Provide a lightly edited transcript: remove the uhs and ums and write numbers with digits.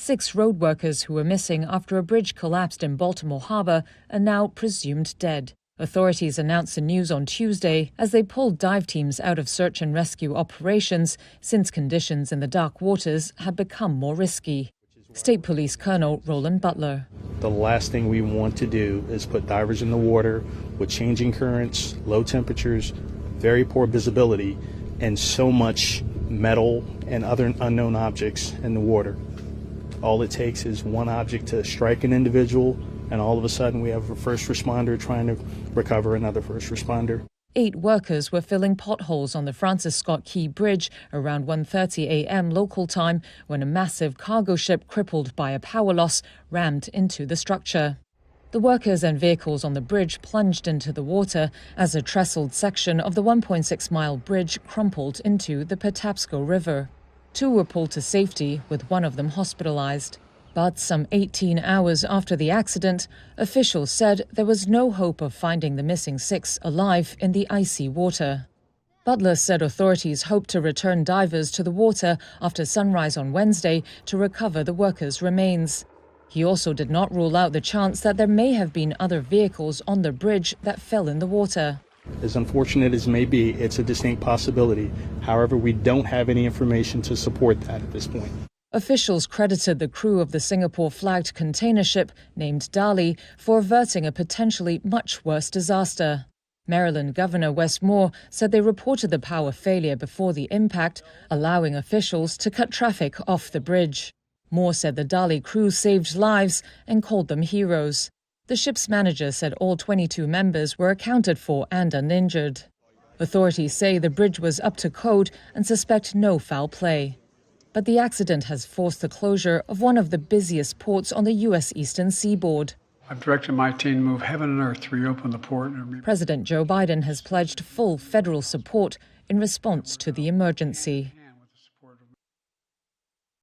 6 road workers who were missing after a bridge collapsed in Baltimore Harbor are now presumed dead. Authorities announced the news on Tuesday as they pulled dive teams out of search and rescue operations since conditions in the dark waters had become more risky. State Police Colonel Roland Butler. The last thing we want to do is put divers in the water with changing currents, low temperatures, very poor visibility, and so much metal and other unknown objects in the water. All it takes is one object to strike an individual, and all of a sudden we have a first responder trying to recover another first responder. 8 workers were filling potholes on the Francis Scott Key Bridge around 1:30 a.m. local time when a massive cargo ship crippled by a power loss rammed into the structure. The workers and vehicles on the bridge plunged into the water as a trestled section of the 1.6-mile bridge crumpled into the Patapsco River. 2 were pulled to safety, with one of them hospitalized. But some 18 hours after the accident, officials said there was no hope of finding the missing 6 alive in the icy water. Butler said authorities hope to return divers to the water after sunrise on Wednesday to recover the workers' remains. He also did not rule out the chance that there may have been other vehicles on the bridge that fell in the water. As unfortunate as may be, it's a distinct possibility. However, we don't have any information to support that at this point. Officials credited the crew of the Singapore-flagged container ship named Dali for averting a potentially much worse disaster. Maryland Governor Wes Moore said they reported the power failure before the impact, allowing officials to cut traffic off the bridge. Moore said the Dali crew saved lives and called them heroes. The ship's manager said all 22 members were accounted for and uninjured. Authorities say the bridge was up to code and suspect no foul play. But the accident has forced the closure of one of the busiest ports on the U.S. eastern seaboard. I've directed my team to move heaven and earth to reopen the port. President Joe Biden has pledged full federal support in response to the emergency.